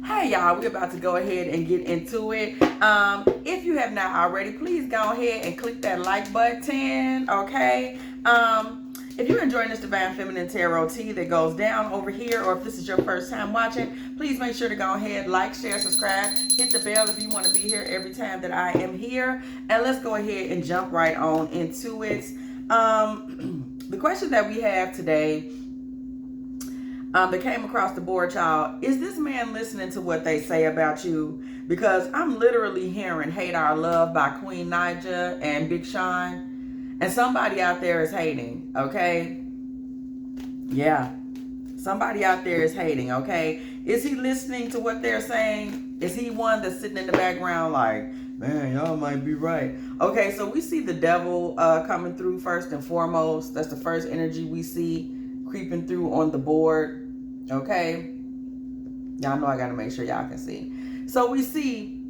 Hey y'all, we're about to go ahead and get into it. If you have not already, please go ahead and click that like button, okay? If you're enjoying this Divine Feminine Tarot tea that goes down over here, or if this is your first time watching, please make sure to go ahead, like, share, subscribe, hit the bell if you want to be here every time that I am here. And let's go ahead and jump right on into it. The question that we have today that came across the board, y'all, is this man listening to what they say about you? Because I'm literally hearing Hate Our Love by Queen Naija and Big Sean, and somebody out there is hating, okay? Yeah, somebody out there is hating, okay? Is he listening to what they're saying? Is he one that's sitting in the background like, man, y'all might be right? Okay, so we see the devil coming through first and foremost. That's the first energy we see creeping through on the board. Okay, y'all know I gotta make sure y'all can see. So we see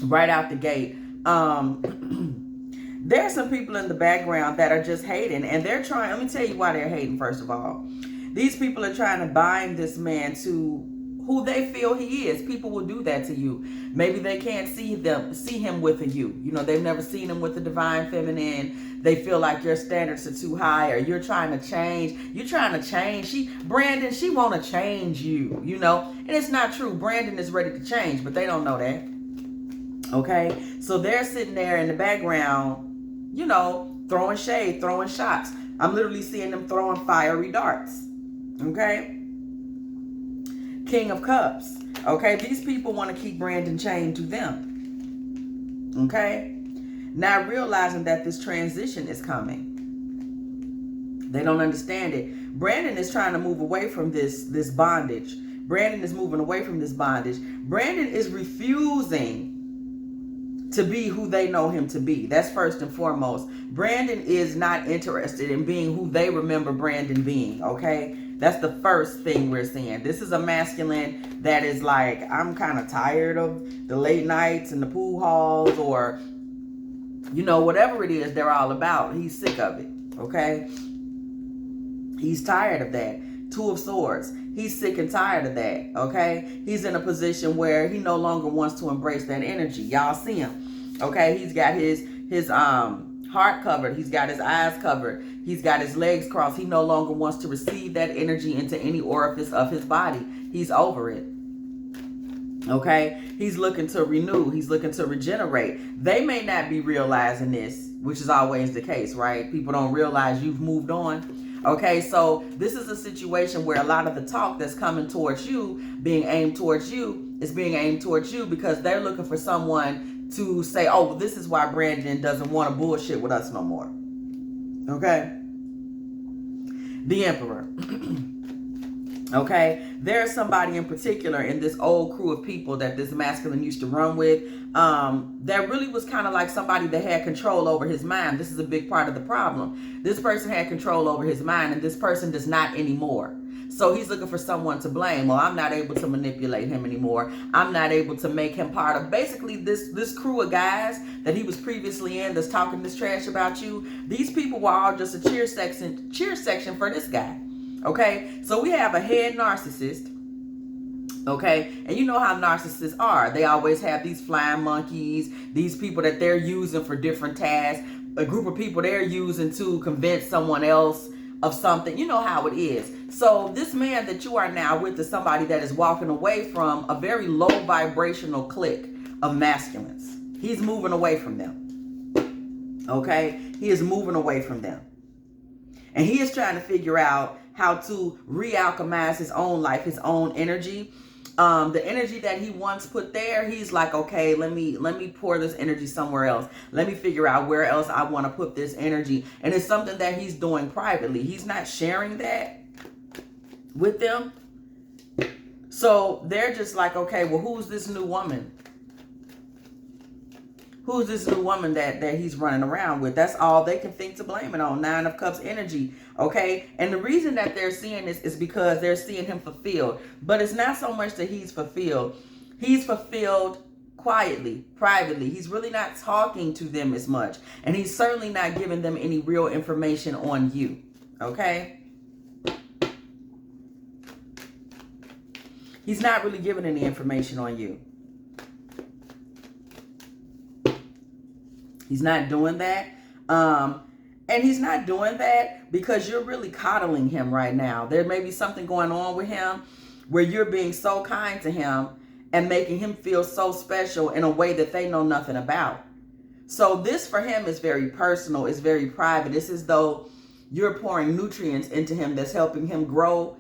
right out the gate, there's some people in the background that are just hating, and they're trying. Let me tell you why they're hating. First of all, these people are trying to bind this man to who they feel he is. People will do that to you. Maybe they can't see him with a you. You know, they've never seen him with the divine feminine. They feel like your standards are too high, or you're trying to change. You're trying to change. Brandon, she want to change you, you know. And it's not true. Brandon is ready to change, but they don't know that. Okay? So they're sitting there in the background, you know, throwing shade, throwing shots. I'm literally seeing them throwing fiery darts. Okay? King of Cups. Okay? These people want to keep Brandon chained to them. Okay? Not realizing that this transition is coming. They don't understand it. Brandon is trying to move away from this bondage. Brandon is moving away from this bondage. Brandon is refusing to be who they know him to be. That's first and foremost. Brandon is not interested in being who they remember Brandon being, okay? That's the first thing we're seeing. This is a masculine that is like, I'm kind of tired of the late nights and the pool halls, or you know, whatever it is they're all about. He's sick of it, okay? He's tired of that. Two of Swords. He's sick and tired of that, okay? He's in a position where he no longer wants to embrace that energy. Y'all see him, okay? He's got his heart covered. He's got his eyes covered. He's got his legs crossed. He no longer wants to receive that energy into any orifice of his body. He's over it. Okay, he's looking to renew. He's looking to regenerate. They may not be realizing this, which is always the case, right? People don't realize you've moved on. Okay, so this is a situation where a lot of the talk that's coming towards you, being aimed towards you, is being aimed towards you because they're looking for someone to say, oh, well, this is why Brandon doesn't want to bullshit with us no more. Okay? The Emperor. Okay, there's somebody in particular in this old crew of people that this masculine used to run with that really was kind of like somebody that had control over his mind. This is a big part of the problem. This person had control over his mind, and this person does not anymore. So he's looking for someone to blame. Well, I'm not able to manipulate him anymore. I'm not able to make him part of basically this crew of guys that he was previously in that's talking this trash about you. These people were all just a cheer section for this guy. Okay, so we have a head narcissist, okay, and you know how narcissists are. They always have these flying monkeys, these people that they're using for different tasks, a group of people they're using to convince someone else of something. You know how it is. So this man that you are now with is somebody that is walking away from a very low vibrational clique of masculines. He's moving away from them, okay? He is moving away from them. And he is trying to figure out how to re-alchemize his own life, his own energy. The energy that he once put there, he's like, okay, let me pour this energy somewhere else. Let me figure out where else I want to put this energy. And it's something that he's doing privately. He's not sharing that with them. So they're just like, okay, well, who's this new woman? Who's this new woman that he's running around with? That's all they can think to blame it on. 9 of Cups energy, okay? And the reason that they're seeing this is because they're seeing him fulfilled. But it's not so much that he's fulfilled. He's fulfilled quietly, privately. He's really not talking to them as much. And he's certainly not giving them any real information on you, okay? He's not really giving any information on you. He's not doing that. And he's not doing that because you're really coddling him right now. There may be something going on with him where you're being so kind to him and making him feel so special in a way that they know nothing about. So this for him is very personal. It's very private. It's as though you're pouring nutrients into him that's helping him grow.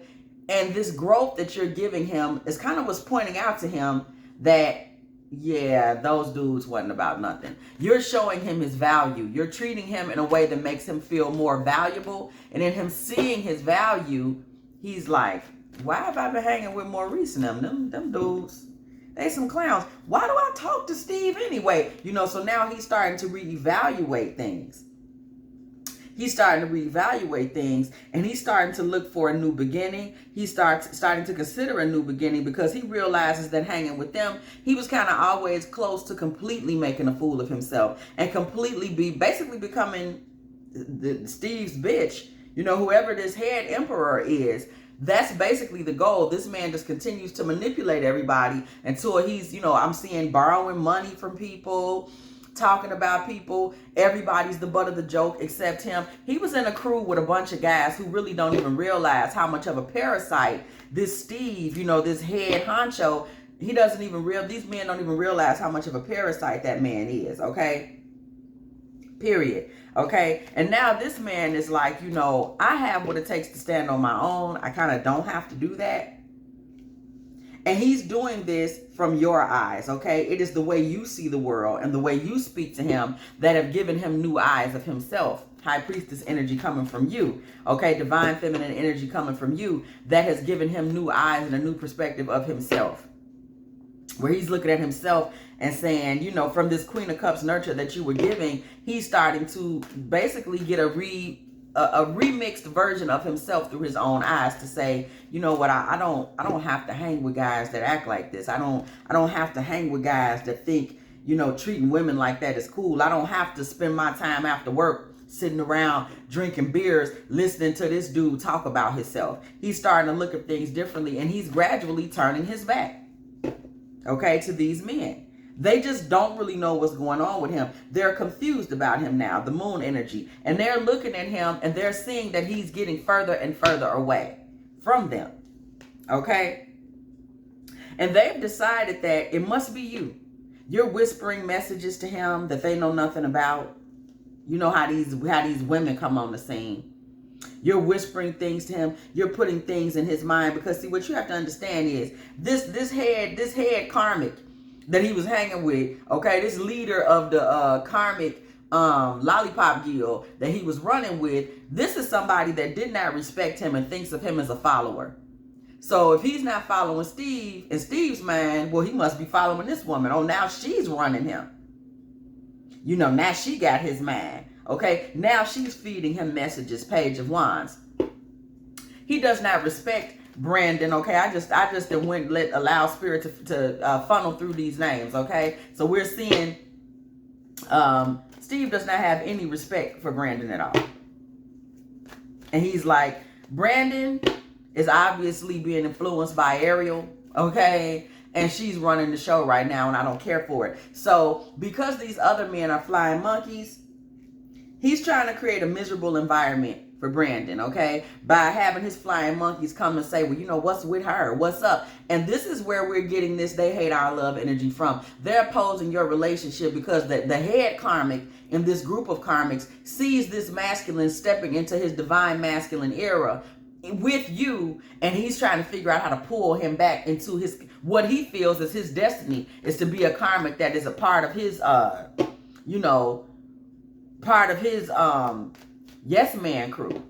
And this growth that you're giving him is kind of what's pointing out to him that, yeah, those dudes wasn't about nothing. You're showing him his value. You're treating him in a way that makes him feel more valuable. And in him seeing his value, he's like, why have I been hanging with Maurice and them dudes? They some clowns. Why do I talk to Steve anyway? You know, so now he's starting to reevaluate things. He's starting to reevaluate things, and he's starting to look for a new beginning. He's starting to consider a new beginning because he realizes that hanging with them, he was kind of always close to completely making a fool of himself and completely basically becoming Steve's bitch. You know, whoever this head emperor is, that's basically the goal. This man just continues to manipulate everybody until he's, you know, I'm seeing borrowing money from people, talking about people. Everybody's the butt of the joke except him. He was in a crew with a bunch of guys who really don't even realize how much of a parasite this Steve, you know, this head honcho, he doesn't even these men don't even realize how much of a parasite that man is, okay? Period. Okay, and now this man is like, you know, I have what it takes to stand on my own. I kind of don't have to do that. And he's doing this from your eyes, okay? It is the way you see the world and the way you speak to him that have given him new eyes of himself. High priestess energy coming from you, okay? Divine feminine energy coming from you that has given him new eyes and a new perspective of himself. Where he's looking at himself and saying, you know, from this Queen of Cups nurture that you were giving, he's starting to basically get a remixed version of himself through his own eyes to say, you know what, I don't have to hang with guys that act like this. I don't have to hang with guys that think, you know, treating women like that is cool. I don't have to spend my time after work sitting around drinking beers, listening to this dude talk about himself. He's starting to look at things differently, and he's gradually turning his back, okay, to these men. They just don't really know what's going on with him. They're confused about him now, the moon energy. And they're looking at him and they're seeing that he's getting further and further away from them. Okay? And they've decided that it must be you. You're whispering messages to him that they know nothing about. You know how these women come on the scene. You're whispering things to him. You're putting things in his mind because, see, what you have to understand is this head Karmic that he was hanging with, okay, this leader of the Karmic lollipop guild that he was running with, this is somebody that did not respect him and thinks of him as a follower. So if he's not following Steve, in Steve's mind, well, he must be following this woman. Oh, now she's running him. You know, now she got his mind. Okay, now she's feeding him messages, Page of Wands. He does not respect Brandon, okay? I just allow spirit to funnel through these names, okay? So we're seeing Steve does not have any respect for Brandon at all. And he's like, Brandon is obviously being influenced by Ariel, okay? And she's running the show right now, and I don't care for it. So because these other men are flying monkeys, he's trying to create a miserable environment for Brandon, okay? By having his flying monkeys come and say, well, you know, what's with her? What's up? And this is where we're getting this they hate our love energy from. They're opposing your relationship because the head Karmic in this group of Karmics sees this masculine stepping into his divine masculine era with you, and he's trying to figure out how to pull him back into his, what he feels is his destiny, is to be a Karmic that is a part of his, you know, part of his yes man crew.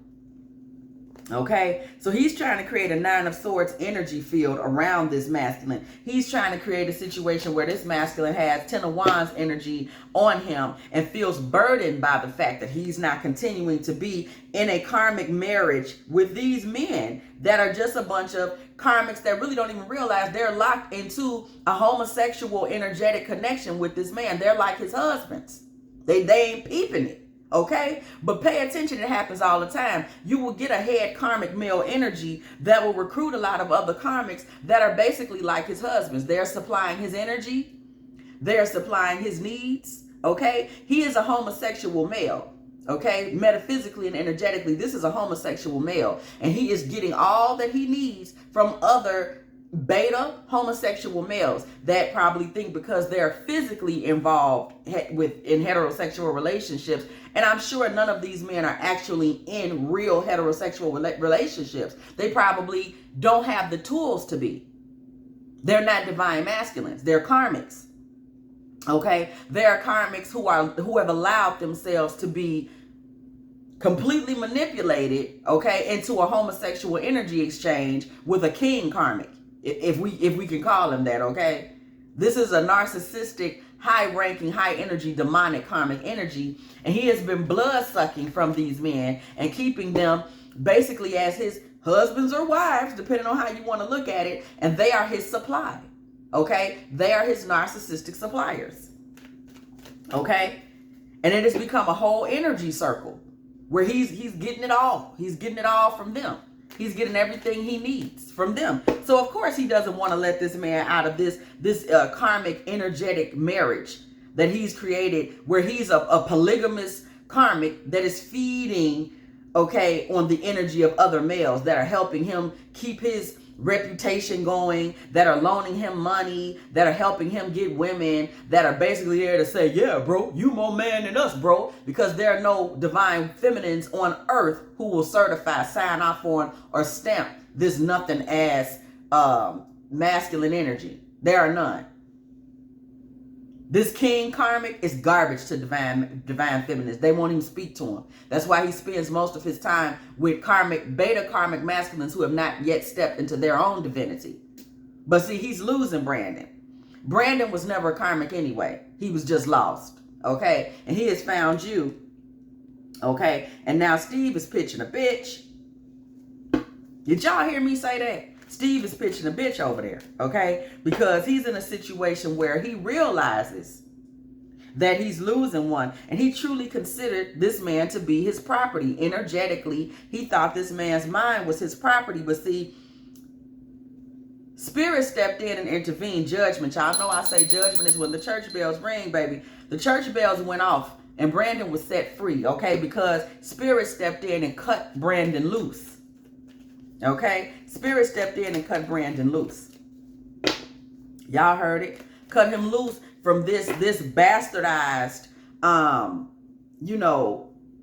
Okay, so he's trying to create a Nine of Swords energy field around this masculine. He's trying to create a situation where this masculine has Ten of Wands energy on him and feels burdened by the fact that he's not continuing to be in a karmic marriage with these men that are just a bunch of karmics that really don't even realize they're locked into a homosexual energetic connection with this man. They're like his husbands. They ain't peeping it. Okay? But pay attention, it happens all the time. You will get a head karmic male energy that will recruit a lot of other karmics that are basically like his husbands. They're supplying his energy, they're supplying his needs. Okay? He is a homosexual male. Okay? Metaphysically and energetically, this is a homosexual male. And he is getting all that he needs from other beta homosexual males that probably think because they're physically involved in heterosexual relationships, and I'm sure none of these men are actually in real heterosexual relationships. They probably don't have the tools to be. They're not divine masculines. They're karmics. Okay? They're karmics who have allowed themselves to be completely manipulated, okay, into a homosexual energy exchange with a king karmic. If we can call him that, okay? This is a narcissistic, high-ranking, high-energy, demonic karmic energy, and he has been blood-sucking from these men and keeping them basically as his husbands or wives, depending on how you want to look at it, and they are his supply, okay? They are his narcissistic suppliers, okay? And it has become a whole energy circle where he's getting it all. He's getting it all from them. He's getting everything he needs from them. So of course he doesn't want to let this man out of this karmic energetic marriage that he's created, where he's a polygamous karmic that is feeding, okay, on the energy of other males that are helping him keep his reputation going, that are loaning him money, that are helping him get women, that are basically there to say, yeah, bro, you more man than us, bro, because there are no divine feminines on earth who will certify, sign off on, or stamp this nothing as masculine energy. There are none. This king karmic is garbage to divine feminists. They won't even speak to him. That's why he spends most of his time with beta karmic masculines who have not yet stepped into their own divinity. But see, he's losing Brandon. Brandon was never karmic anyway. He was just lost. Okay? And he has found you. Okay? And now Steve is pitching a bitch. Did y'all hear me say that? Steve is pitching a bitch over there, okay? Because he's in a situation where he realizes that he's losing one. And he truly considered this man to be his property. Energetically, he thought this man's mind was his property. But see, Spirit stepped in and intervened. Judgment. Y'all know I say judgment is when the church bells ring, baby. The church bells went off and Brandon was set free, okay? Because Spirit stepped in and cut Brandon loose. Okay? Spirit stepped in and cut Brandon loose. Y'all heard it. Cut him loose from this bastardized,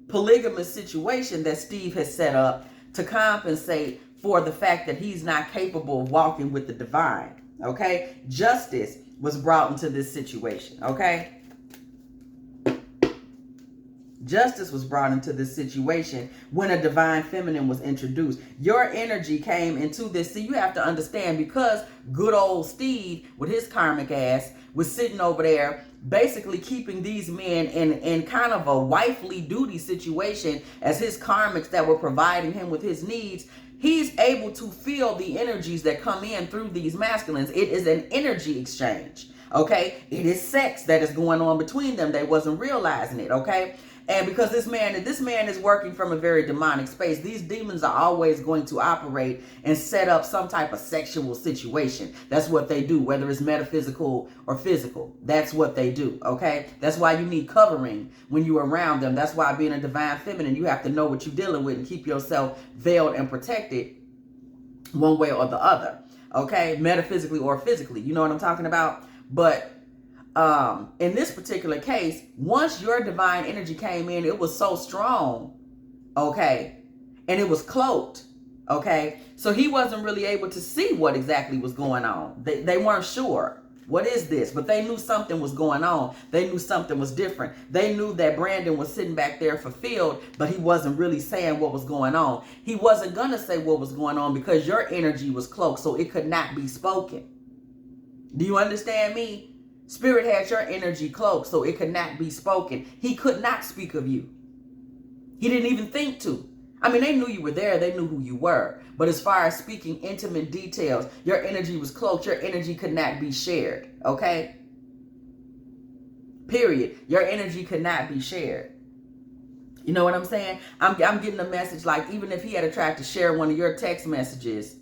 polygamous situation that Steve has set up to compensate for the fact that he's not capable of walking with the divine. Okay? Justice was brought into this situation. Okay? Justice was brought into this situation when a divine feminine was introduced. Your energy came into this. See, you have to understand, because good old Steve with his karmic ass was sitting over there basically keeping these men in kind of a wifely duty situation as his karmics that were providing him with his needs. He's able to feel the energies that come in through these masculines. It is an energy exchange. Okay? It is sex that is going on between them. They wasn't realizing it. Okay? And because this man is working from a very demonic space, these demons are always going to operate and set up some type of sexual situation. That's what they do, whether it's metaphysical or physical. That's what they do, okay? That's why you need covering when you're around them. That's why being a divine feminine, you have to know what you're dealing with and keep yourself veiled and protected one way or the other, okay? Metaphysically or physically. You know what I'm talking about? But in this particular case, once your divine energy came in, it was so strong, okay, and it was cloaked, okay, so he wasn't really able to see what exactly was going on. They weren't sure, what is this? But they knew something was going on. They knew something was different. They knew that Brandon was sitting back there fulfilled, but he wasn't really saying what was going on. He wasn't going to say what was going on because your energy was cloaked, so it could not be spoken. Do you understand me? Spirit had your energy cloaked, so it could not be spoken. He could not speak of you. He didn't even think to. I mean, they knew you were there. They knew who you were. But as far as speaking intimate details, your energy was cloaked. Your energy could not be shared. Okay? Period. Your energy could not be shared. You know what I'm saying? I'm getting a message like, even if he had tried to share one of your text messages,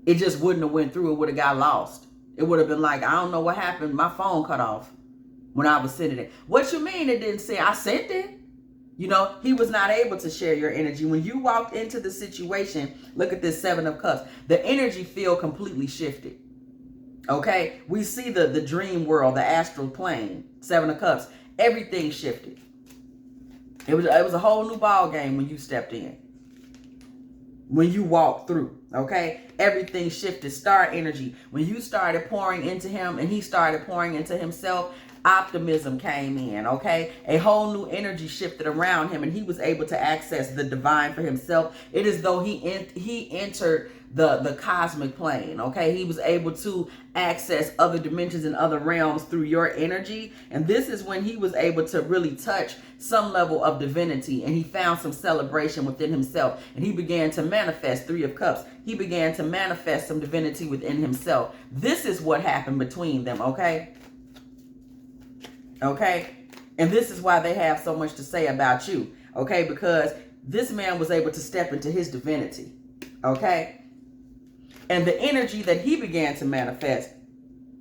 it just wouldn't have went through. It would have got lost. It would have been like, I don't know what happened. My phone cut off when I was sending it. What you mean it didn't say? I sent it. You know, he was not able to share your energy. When you walked into the situation, look at this 7 of Cups. The energy field completely shifted. Okay? We see the dream world, the astral plane, 7 of Cups. Everything shifted. It was a whole new ball game when you stepped in. When you walked through, okay? Everything shifted. Star energy. When you started pouring into him and he started pouring into himself, optimism came in, okay? A whole new energy shifted around him and he was able to access the divine for himself. It is though he entered the cosmic plane, okay? He was able to access other dimensions and other realms through your energy. And this is when he was able to really touch some level of divinity, and he found some celebration within himself, and he began to manifest 3 of Cups. He began to manifest some divinity within himself. This is what happened between them, okay? Okay? And this is why they have so much to say about you, okay? Because this man was able to step into his divinity, okay? And the energy that he began to manifest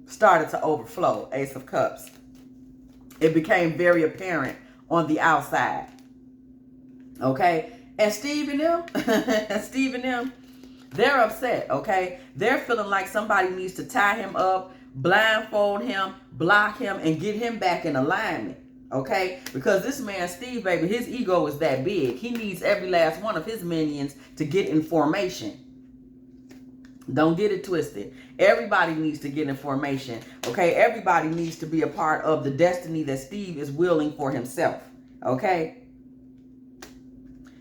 started to overflow, Ace of Cups. It became very apparent on the outside, okay? And Steve and them, they're upset, okay? They're feeling like somebody needs to tie him up, blindfold him, block him, and get him back in alignment, okay? Because this man, Steve, baby, his ego is that big. He needs every last one of his minions to get in formation. Don't get it twisted. Everybody needs to get in formation, okay? Everybody needs to be a part of the destiny that Steve is willing for himself, okay?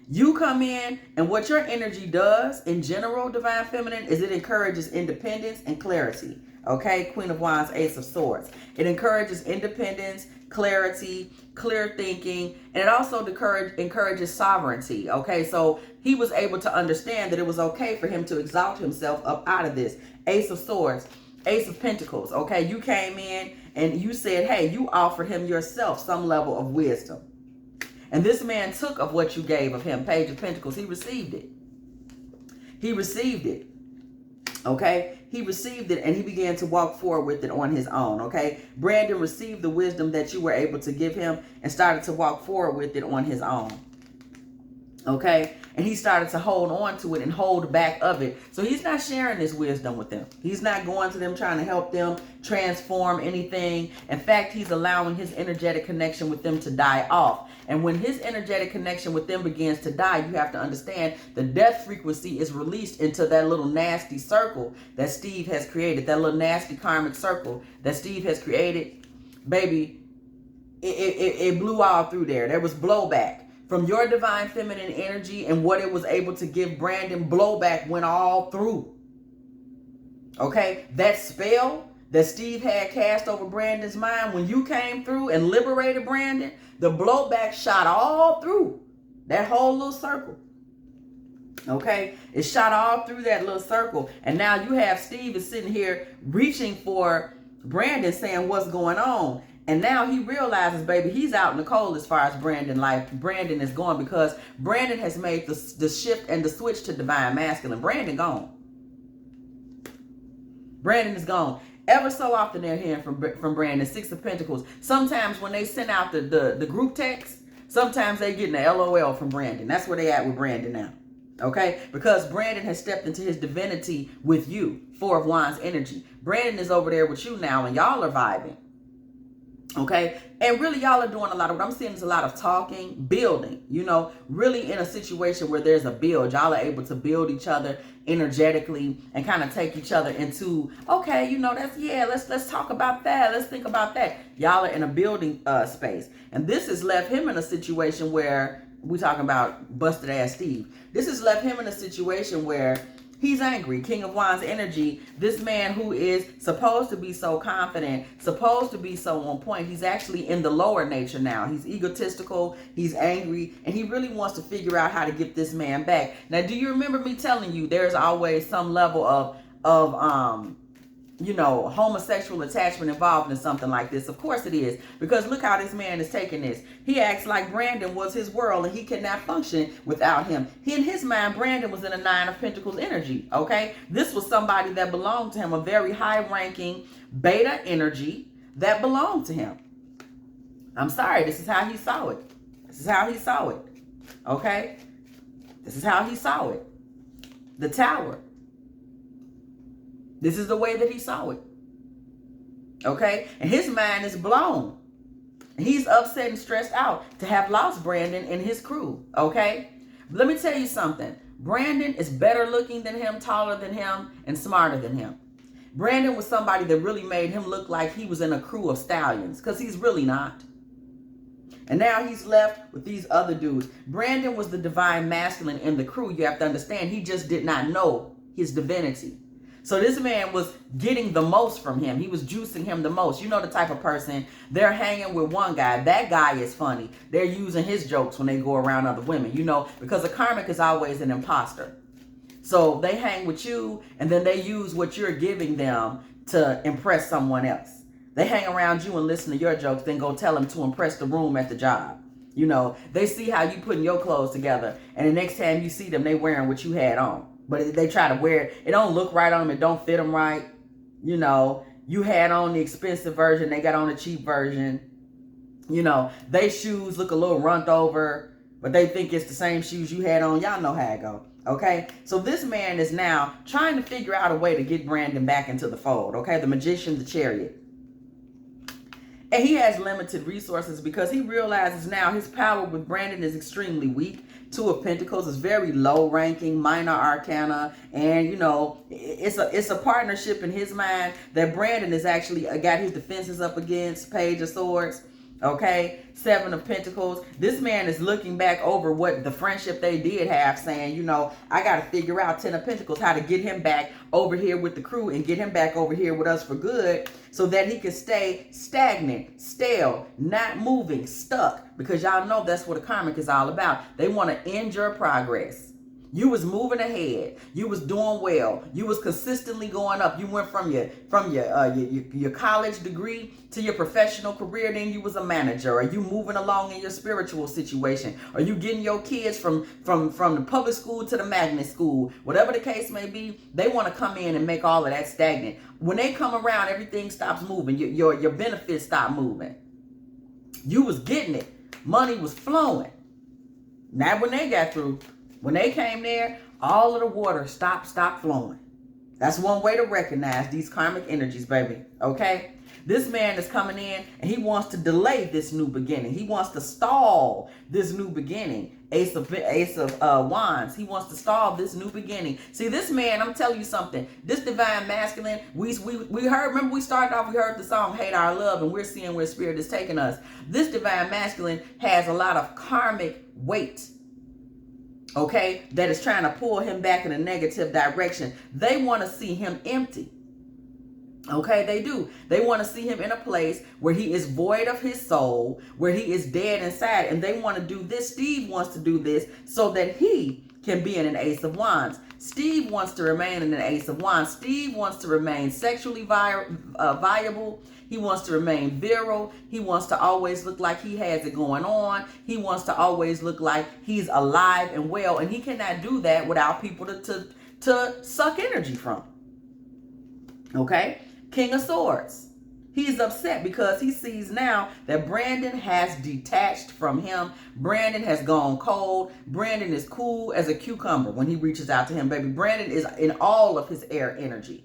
You come in, and what your energy does in general, Divine Feminine, is it encourages independence and clarity, okay? Queen of Wands, Ace of Swords. It encourages independence, clarity, clear thinking, and it also encourages sovereignty, okay? So he was able to understand that it was okay for him to exalt himself up out of this. Ace of Swords, Ace of Pentacles, okay? You came in and you said, hey, you offered him yourself some level of wisdom. And this man took of what you gave of him. Page of Pentacles, he received it. He received it, okay? He received it and he began to walk forward with it on his own, okay? Brandon received the wisdom that you were able to give him and started to walk forward with it on his own, okay? And he started to hold on to it and hold back of it. So he's not sharing this wisdom with them. He's not going to them trying to help them transform anything. In fact, he's allowing his energetic connection with them to die off. And when his energetic connection with them begins to die, you have to understand the death frequency is released into that little nasty circle that Steve has created, that little nasty karmic circle that Steve has created. Baby, it blew all through there. There was blowback. From your Divine Feminine energy and what it was able to give Brandon, blowback went all through. Okay? That spell that Steve had cast over Brandon's mind, when you came through and liberated Brandon, the blowback shot all through that whole little circle. Okay? It shot all through that little circle. And now you have Steve is sitting here reaching for Brandon, saying, what's going on? And now he realizes, baby, he's out in the cold as far as Brandon is going, because Brandon has made the shift and the switch to Divine Masculine. Brandon gone. Brandon is gone. Ever so often they're hearing from Brandon. 6 of Pentacles. Sometimes when they send out the group text, sometimes they get an LOL from Brandon. That's where they at with Brandon now. Okay? Because Brandon has stepped into his divinity with you. 4 of Wands energy. Brandon is over there with you now and y'all are vibing. Okay? And really y'all are doing a lot of, what I'm seeing is a lot of talking, building, you know, really in a situation where there's a build. Y'all are able to build each other energetically and kind of take each other into, okay, you know, that's, yeah, let's talk about that. Let's think about that. Y'all are in a building space. And this has left him in a situation where, we talking about busted ass Steve. This has left him in a situation where he's angry. King of Wands energy. This man who is supposed to be so confident, supposed to be so on point, he's actually in the lower nature now. He's egotistical, he's angry, and he really wants to figure out how to get this man back. Now, do you remember me telling you there's always some level of homosexual attachment involved in something like this. Of course it is, because look how this man is taking this. He acts like Brandon was his world and he cannot function without him. In his mind, Brandon was in a 9 of Pentacles energy, okay? This was somebody that belonged to him, a very high-ranking beta energy that belonged to him. I'm sorry, this is how he saw it. This is how he saw it, okay? This is how he saw it. The Tower. This is the way that he saw it. Okay? And his mind is blown. He's upset and stressed out to have lost Brandon and his crew. Okay? Let me tell you something. Brandon is better looking than him, taller than him, and smarter than him. Brandon was somebody that really made him look like he was in a crew of stallions, because he's really not. And now he's left with these other dudes. Brandon was the divine masculine in the crew. You have to understand, he just did not know his divinity. So this man was getting the most from him. He was juicing him the most. You know the type of person, they're hanging with one guy. That guy is funny. They're using his jokes when they go around other women, because a karmic is always an imposter. So they hang with you, and then they use what you're giving them to impress someone else. They hang around you and listen to your jokes, then go tell them to impress the room at the job. They see how you putting your clothes together, and the next time you see them, they wearing what you had on. But they try to wear it. It don't look right on them. It don't fit them right. You had on the expensive version. They got on the cheap version. They shoes look a little runt over, but they think it's the same shoes you had on. Y'all know how it go. Okay? So this man is now trying to figure out a way to get Brandon back into the fold. Okay? The Magician, the Chariot. And he has limited resources because he realizes now his power with Brandon is extremely weak. 2 of Pentacles is very low ranking, minor arcana. And, it's a partnership in his mind that Brandon is actually got his defenses up against. Page of Swords. Okay, 7 of Pentacles. This man is looking back over what the friendship they did have, saying, I got to figure out 10 of Pentacles, how to get him back over here with the crew and get him back over here with us for good so that he can stay stagnant, stale, not moving, stuck. Because y'all know that's what a karmic is all about. They want to end your progress. You was moving ahead. You was doing well. You was consistently going up. You went from your college degree to your professional career. Then you was a manager. Are you moving along in your spiritual situation? Are you getting your kids from the public school to the magnet school? Whatever the case may be, they want to come in and make all of that stagnant. When they come around, everything stops moving. Your benefits stop moving. You was getting it. Money was flowing. Not when they got through. When they came there, all of the water stopped flowing. That's one way to recognize these karmic energies, baby. Okay? This man is coming in and he wants to delay this new beginning. He wants to stall this new beginning. Ace of Wands. He wants to stall this new beginning. See, this man, I'm telling you something. This divine masculine, we heard, remember we started off, we heard the song Hate Our Love, and we're seeing where spirit is taking us. This divine masculine has a lot of karmic weight. Okay, that is trying to pull him back in a negative direction. They want to see him empty. Okay, they do. They want to see him in a place where he is void of his soul, where he is dead inside, and they want to do this. Steve wants to do this so that he can be in an Ace of Wands. Steve wants to remain in an Ace of Wands. Steve wants to remain sexually viable. He wants to remain virile. He wants to always look like he has it going on. He wants to always look like he's alive and well. And he cannot do that without people to suck energy from. Okay? King of Swords. He's upset because he sees now that Brandon has detached from him. Brandon has gone cold. Brandon is cool as a cucumber when he reaches out to him, baby. Brandon is in all of his air energy.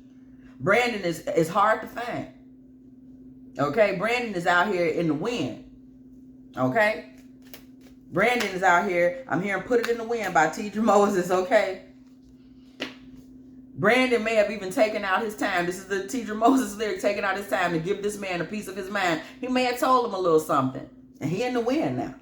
Brandon is hard to find. Okay? Brandon is out here in the wind. Okay? Brandon is out here. I'm hearing Put It in the Wind by Tidra Moses. Okay? Brandon may have even taken out his time. This is the Tidra Moses lyric, taking out his time to give this man a piece of his mind. He may have told him a little something. And he in the wind now.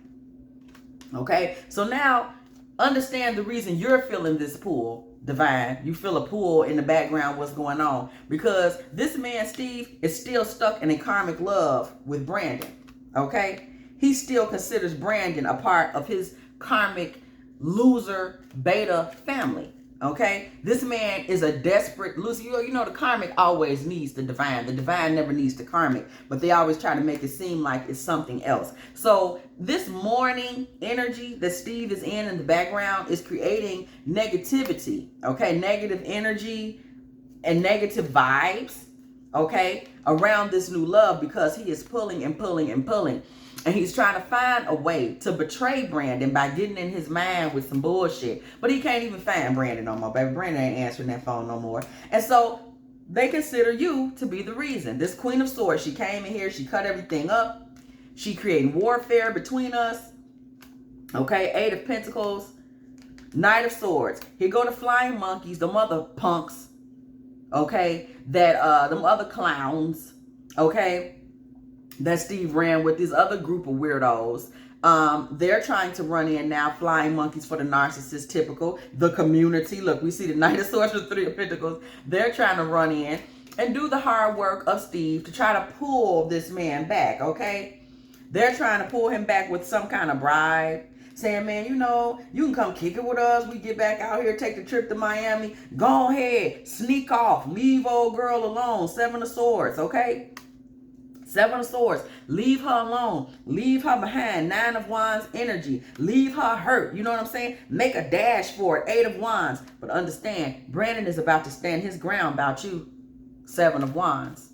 Okay? So now, understand the reason you're feeling this pull, divine. You feel a pull in the background, what's going on. Because this man, Steve, is still stuck in a karmic love with Brandon. Okay? He still considers Brandon a part of his karmic loser beta family. Okay, this man is a desperate Lucy. You know the karmic always needs the divine. The divine never needs the karmic, but they always try to make it seem like it's something else. So this morning energy that Steve is in the background is creating negativity. Okay, negative energy and negative vibes. Okay, around this new love, because he is pulling and pulling and pulling. And he's trying to find a way to betray Brandon by getting in his mind with some bullshit. But he can't even find Brandon no more, baby. Brandon ain't answering that phone no more. And so they consider you to be the reason. This Queen of Swords, she came in here, she cut everything up. She created warfare between us. Okay, Eight of Pentacles, Knight of Swords. Here go the flying monkeys, the mother punks. Okay, that them other clowns. Okay, that Steve ran with, this other group of weirdos. They're trying to run in now, flying monkeys for the narcissist, typical. The community, look, we see the Knight of Swords with Three of Pentacles. They're trying to run in and do the hard work of Steve to try to pull this man back, okay? They're trying to pull him back with some kind of bribe, saying, man, you know, you can come kick it with us. We get back out here, take the trip to Miami. Go ahead, sneak off, leave old girl alone. Seven of Swords, okay? Seven of Swords, leave her alone, leave her behind. Nine of Wands energy, leave her hurt. You know what I'm saying? Make a dash for it. Eight of Wands. But understand, Brandon is about to stand his ground about you. Seven of Wands.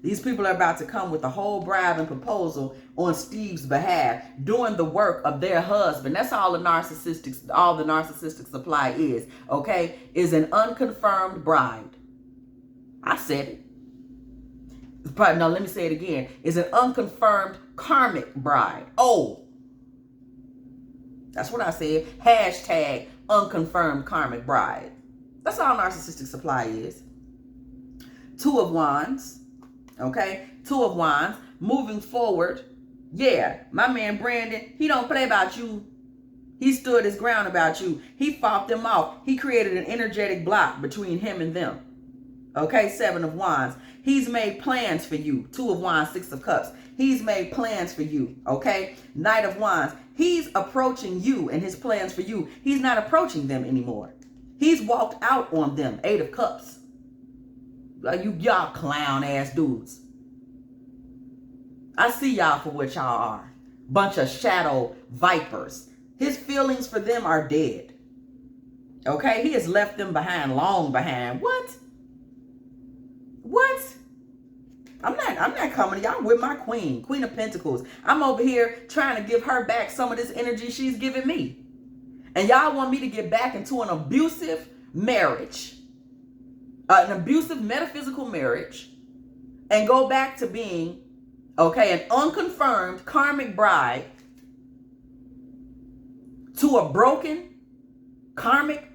These people are about to come with a whole bribe and proposal on Steve's behalf, doing the work of their husband. That's all the narcissistic supply is, okay? Is an unconfirmed bride. I said it. No, let me say it again. Is an unconfirmed karmic bride. Oh, that's what I said. Hashtag unconfirmed karmic bride. That's all narcissistic supply is. Two of Wands. Okay, Two of Wands. Moving forward. Yeah, my man Brandon, he don't play about you. He stood his ground about you. He fought them off. He created an energetic block between him and them. Okay, Seven of Wands. He's made plans for you. Two of Wands, Six of Cups. He's made plans for you. Okay, Knight of Wands. He's approaching you and his plans for you. He's not approaching them anymore. He's walked out on them. Eight of Cups. Y'all clown ass dudes. I see y'all for what y'all are. Bunch of shadow vipers. His feelings for them are dead. Okay, he has left them behind, long behind. What? What? I'm not coming to y'all with my queen, Queen of Pentacles. I'm over here trying to give her back some of this energy she's giving me. And y'all want me to get back into an abusive marriage, an abusive metaphysical marriage, and go back to being, okay, an unconfirmed karmic bride to a broken karmic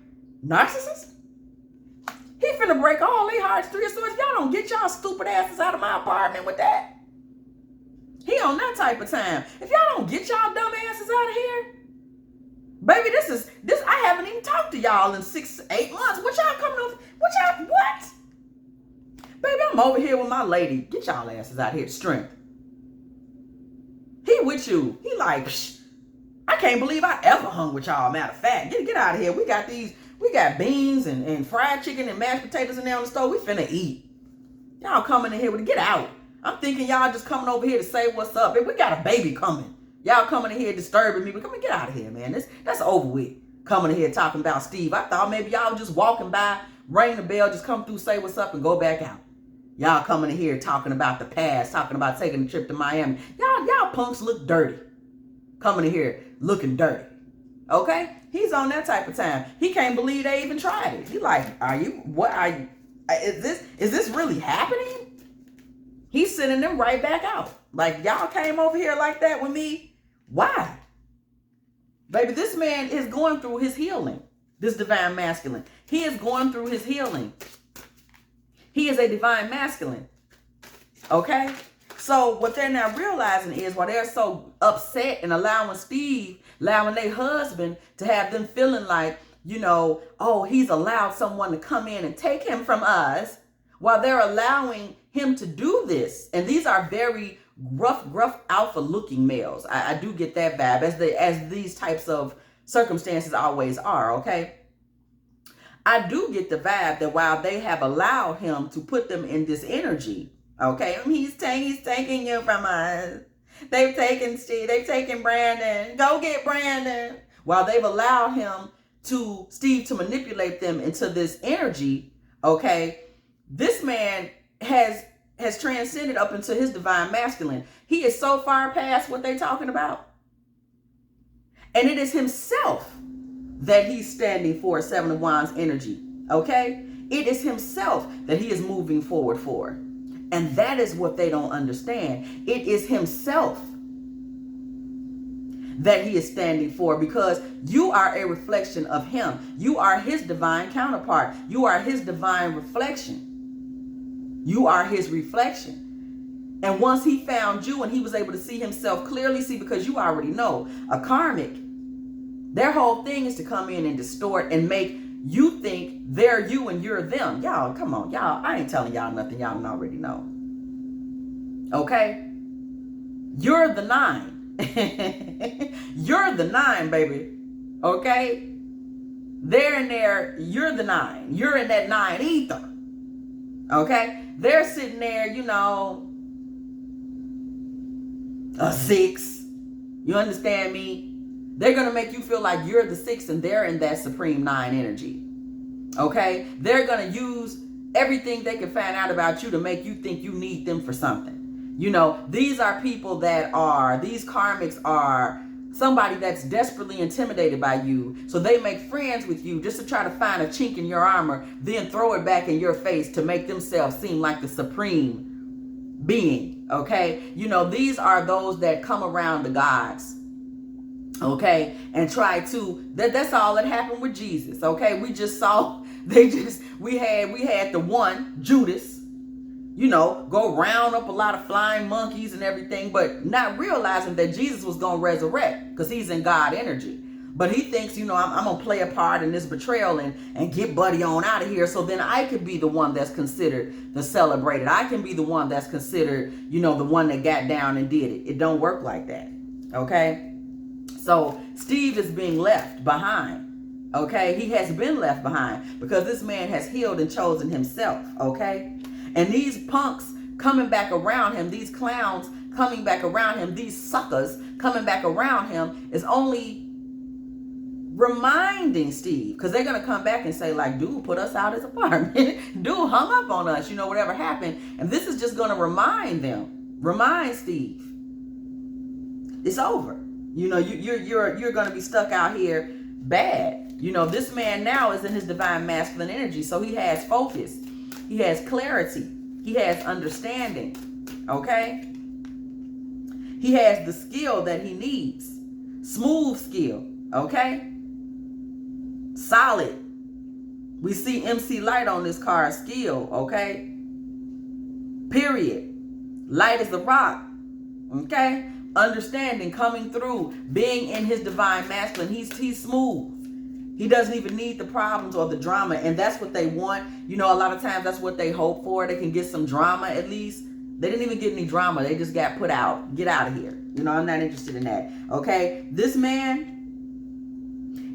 narcissist? He finna break all their hearts. Three of Swords. Y'all don't get y'all stupid asses out of my apartment with that. He on that type of time. If y'all don't get y'all dumb asses out of here, baby, this. I haven't even talked to y'all in 6-8 months. What y'all coming over? What? Baby, I'm over here with my lady. Get y'all asses out here. Strength. He with you. He like, I can't believe I ever hung with y'all. Matter of fact, get out of here. We got beans and fried chicken and mashed potatoes in there on the stove. We finna eat. Y'all coming in here with get out. I'm thinking y'all just coming over here to say what's up. We got a baby coming. Y'all coming in here disturbing me. But come and get out of here, man. That's over with. Coming in here talking about Steve. I thought maybe y'all just walking by, ring the bell, just come through, say what's up, and go back out. Y'all coming in here talking about the past, talking about taking a trip to Miami. Y'all punks look dirty. Coming in here looking dirty. Okay? He's on that type of time. He can't believe they even tried it. He like, is this really happening? He's sending them right back out. Like, y'all came over here like that with me. Why? Baby, this man is going through his healing. This divine masculine. He is going through his healing. He is a divine masculine. Okay? So what they're now realizing is while they're so upset and allowing their husband to have them feeling like, oh, he's allowed someone to come in and take him from us, while they're allowing him to do this. And these are very rough alpha looking males. I do get that vibe as these types of circumstances always are. Okay. I do get the vibe that while they have allowed him to put them in this energy, okay, he's taking you from us. They've taken Steve, they've taken Brandon. Go get Brandon. While they've allowed Steve to manipulate them into this energy, okay, this man has transcended up into his divine masculine. He is so far past what they're talking about. And it is himself that he's standing for, Seven of Wands energy, okay? It is himself that he is moving forward for. And that is what they don't understand. It is himself that he is standing for, because you are a reflection of him. You are his divine counterpart. You are his divine reflection. You are his reflection. And once he found you and he was able to see himself clearly, see, because you already know, a karmic, their whole thing is to come in and distort and make you think they're you and you're them. Y'all, come on, y'all. I ain't telling y'all nothing y'all don't already know. Okay? You're the 9. You're the 9, baby. Okay? They're in there. You're the 9. You're in that 9 ether. Okay? They're sitting there, you know, a 6. You understand me? They're going to make you feel like you're the 6 and they're in that supreme 9 energy. Okay? They're going to use everything they can find out about you to make you think you need them for something. You know, these are people these karmics are somebody that's desperately intimidated by you. So they make friends with you just to try to find a chink in your armor, then throw it back in your face to make themselves seem like the supreme being. Okay? You know, these are those that come around the gods. Okay, and try to, that's all that happened with Jesus. Okay, we just saw, we had the one, Judas, you know, go round up a lot of flying monkeys and everything, but not realizing that Jesus was going to resurrect because he's in God energy. But he thinks, you know, I'm going to play a part in this betrayal and get Buddy on out of here, so then I could be the one that's considered the celebrated. I can be the one that's considered, you know, the one that got down and did it. It don't work like that. Okay? So Steve is being left behind, okay? He has been left behind because this man has healed and chosen himself, okay? And these punks coming back around him, these clowns coming back around him, these suckers coming back around him is only reminding Steve, because they're going to come back and say, like, dude put us out his apartment. Dude hung up on us, you know, whatever happened. And this is just going to remind Steve, it's over. You know, you're going to be stuck out here bad. You know, this man now is in his divine masculine energy. So he has focus. He has clarity. He has understanding. Okay? He has the skill that he needs. Smooth skill. Okay? Solid. We see MC Light on this card. Skill. Okay? Period. Light as a rock. Okay? Understanding, coming through, being in his divine masculine. He's smooth. He doesn't even need the problems or the drama, and that's what they want. You know, a lot of times that's what they hope for. They can get some drama at least. They didn't even get any drama. They just got put out. Get out of here. You know, I'm not interested in that. Okay? This man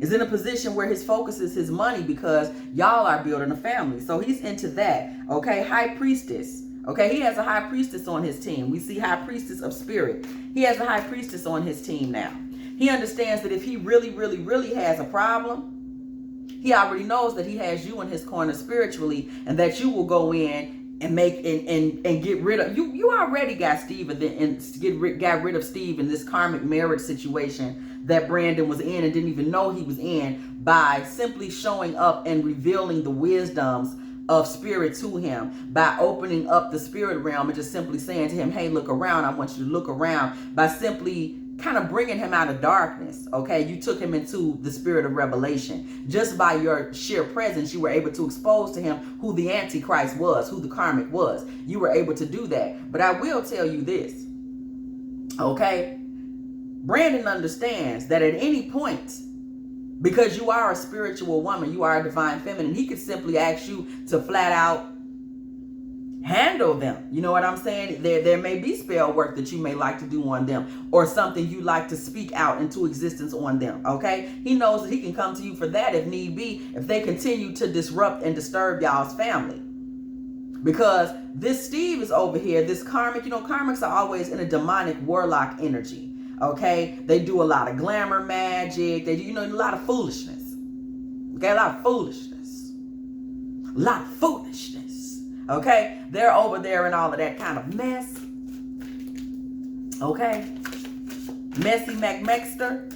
is in a position where his focus is his money because y'all are building a family. So he's into that. Okay? High priestess. Okay, he has a high priestess on his team. We see high priestess of spirit. He has a high priestess on his team now. He understands that if he really, really, really has a problem, he already knows that he has you in his corner spiritually, and that you will go in and make and get rid of you. You already got Steve and got rid of Steve in this karmic marriage situation that Brandon was in and didn't even know he was in, by simply showing up and revealing the wisdoms of spirit to him, by opening up the spirit realm and just simply saying to him, hey, look around. I want you to look around, by simply kind of bringing him out of darkness. Okay, you took him into the spirit of revelation. Just by your sheer presence, you were able to expose to him who the Antichrist was, who the karmic was. You were able to do that. But I will tell you this, okay? Brandon understands that at any point, because you are a spiritual woman, you are a divine feminine, he could simply ask you to flat out handle them. You know what I'm saying? There may be spell work that you may like to do on them, or something you like to speak out into existence on them. Okay? He knows that he can come to you for that if need be, if they continue to disrupt and disturb y'all's family. Because this Steve is over here, this karmic, karmics are always in a demonic warlock energy. Okay? They do a lot of glamour magic. They do, a lot of foolishness. Okay? A lot of foolishness. A lot of foolishness. Okay? They're over there in all of that kind of mess. Okay? Messy McMexter.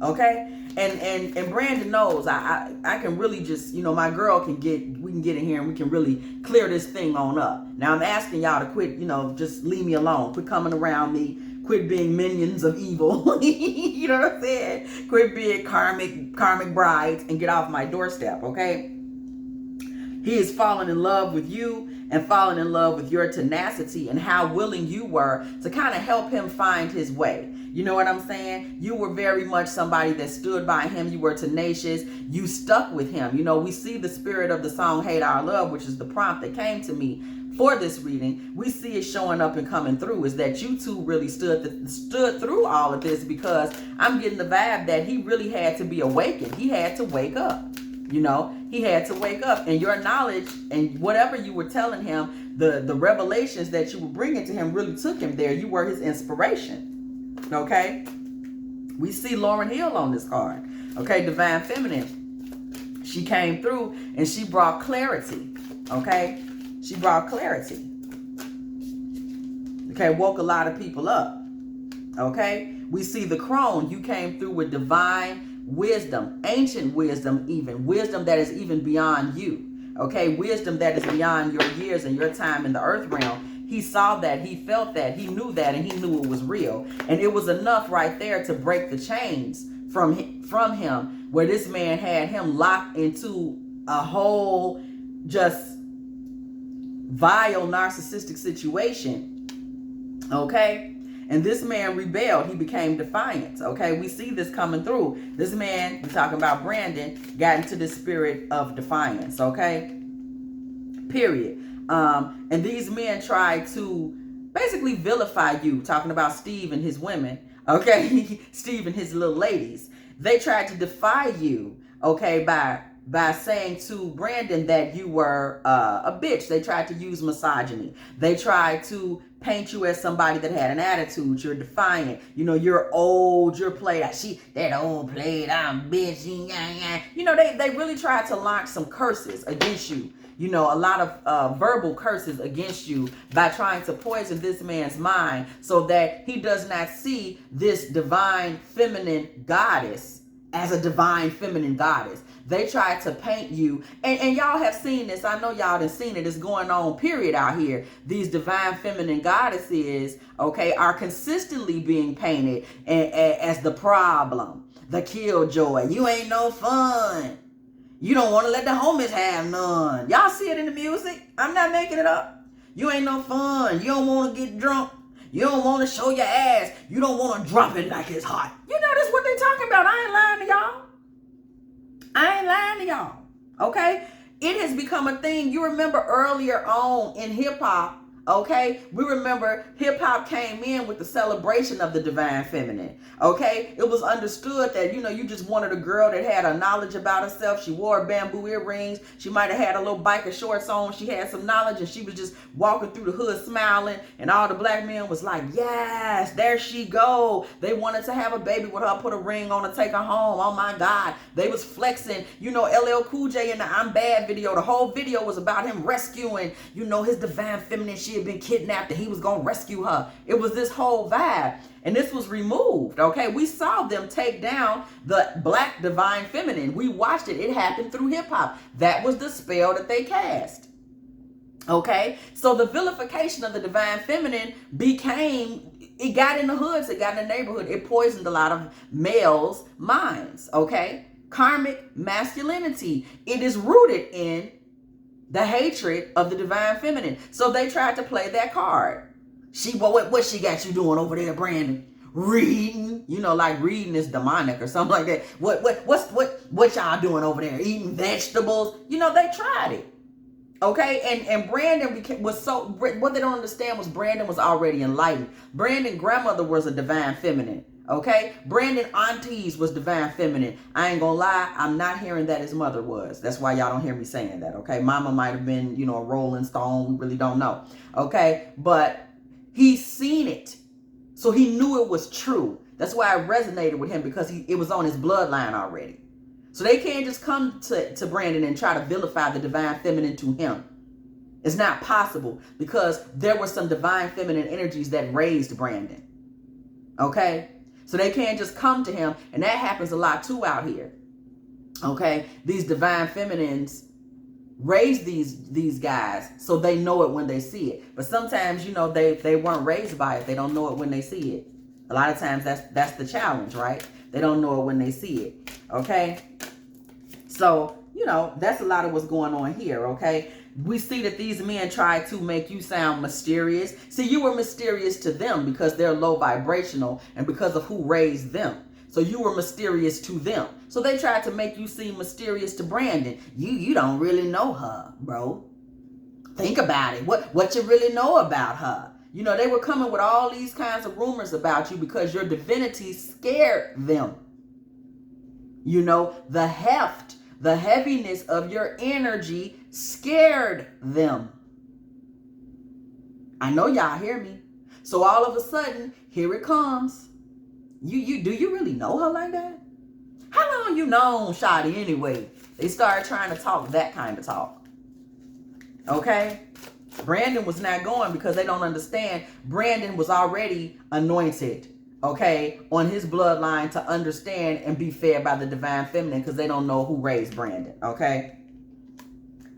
Okay? And Brandon knows I can really just, my girl we can get in here and we can really clear this thing on up. Now I'm asking y'all to quit, just leave me alone. Quit coming around me. Quit being minions of evil. You know what I'm saying? Quit being karmic brides and get off my doorstep, okay? He is falling in love with you and falling in love with your tenacity and how willing you were to kind of help him find his way. You know what I'm saying? You were very much somebody that stood by him. You were tenacious. You stuck with him. We see the spirit of the song Hate Our Love, which is the prompt that came to me for this reading. We see it showing up and coming through, is that you two really stood through all of this, because I'm getting the vibe that he really had to be awakened. He had to wake up. He had to wake up, and your knowledge and whatever you were telling him, the revelations that you were bringing to him really took him there. You were his inspiration. Okay? We see Lauryn Hill on this card. Okay? Divine Feminine. She came through and she brought clarity. Okay? She brought clarity. Okay? Woke a lot of people up. Okay? We see the crone. You came through with divine wisdom, ancient wisdom, even wisdom that is even beyond you. Okay, wisdom that is beyond your years and your time in the earth realm. He saw that, he felt that, he knew that, and he knew it was real. And it was enough right there to break the chains from him, where this man had him locked into a whole just vile narcissistic situation. Okay? And this man rebelled. He became defiant. Okay, we see this coming through. This man, we're talking about Brandon, got into the spirit of defiance. Okay, period. And these men tried to basically vilify you. Talking about Steve and his women. Okay, Steve and his little ladies. They tried to defy you. Okay, by saying to Brandon that you were a bitch. They tried to use misogyny. They tried to paint you as somebody that had an attitude. You're defiant. You're old. You're played. That old played. I'm bitch. They really tried to launch some curses against you. A lot of verbal curses against you by trying to poison this man's mind so that he does not see this divine feminine goddess as a divine feminine goddess. They tried to paint you, and y'all have seen this. I know y'all done seen it. It's going on, period, out here. These divine feminine goddesses, okay, are consistently being painted as the problem, the killjoy. You ain't no fun. You don't want to let the homies have none. Y'all see it in the music. I'm not making it up. You ain't no fun. You don't want to get drunk. You don't want to show your ass. You don't want to drop it like it's hot. That's what they talking about. I ain't lying to y'all. I ain't lying to y'all. Okay? It has become a thing. You remember earlier on in hip hop, okay? We remember hip hop came in with the celebration of the divine feminine. Okay? It was understood that, you just wanted a girl that had a knowledge about herself. She wore bamboo earrings. She might have had a little biker shorts on. She had some knowledge, and she was just walking through the hood smiling, and all the black men was like, yes, there she go. They wanted to have a baby with her, put a ring on her, take her home. Oh my God. They was flexing. LL Cool J in the I'm Bad video. The whole video was about him rescuing, his divine feminine. She had been kidnapped and he was going to rescue her. It was this whole vibe. And this was removed, okay? We saw them take down the black divine feminine. We watched it. It happened through hip-hop. That was the spell that they cast, okay? So the vilification of the divine feminine it got in the hoods. It got in the neighborhood. It poisoned a lot of males' minds, okay? Karmic masculinity. It is rooted in the hatred of the divine feminine. So they tried to play that card. What she got you doing over there, Brandon? Reading, like reading is demonic or something like that. What y'all doing over there? Eating vegetables? They tried it. Okay, and Brandon was so, what they don't understand was Brandon was already enlightened. Brandon grandmother was a divine feminine. Okay, Brandon aunties was divine feminine. I ain't gonna lie, I'm not hearing that his mother was. That's why y'all don't hear me saying that. Okay, mama might have been, you know, a rolling stone. We really don't know. Okay, but he's seen it, so he knew it was true. That's why it resonated with him, because it was on his bloodline already. So they can't just come to Brandon and try to vilify the divine feminine to him. It's not possible, because there were some divine feminine energies that raised Brandon. Okay? So they can't just come to him, and that happens a lot too out here. Okay? These divine feminines raise these guys, so they know it when they see it. But sometimes, you know, they weren't raised by it. They don't know it when they see it. A lot of times that's the challenge, right? They don't know it when they see it. Okay? So, you know, that's a lot of what's going on here, okay? We see that these men try to make you sound mysterious. See, you were mysterious to them because they're low vibrational and because of who raised them. So you were mysterious to them. So they tried to make you seem mysterious to Brandon. You don't really know her, bro. Think about it. What you really know about her? You know, they were coming with all these kinds of rumors about you because your divinity scared them. You know, the heft, the heaviness of your energy scared them. I know y'all hear me. So all of a sudden, here it comes. Do you really know her like that? How long you known Shotty anyway? They started trying to talk that kind of talk. Okay? Brandon was not going because they don't understand. Brandon was already anointed, okay, on his bloodline to understand and be fed by the divine feminine, because they don't know who raised Brandon, okay?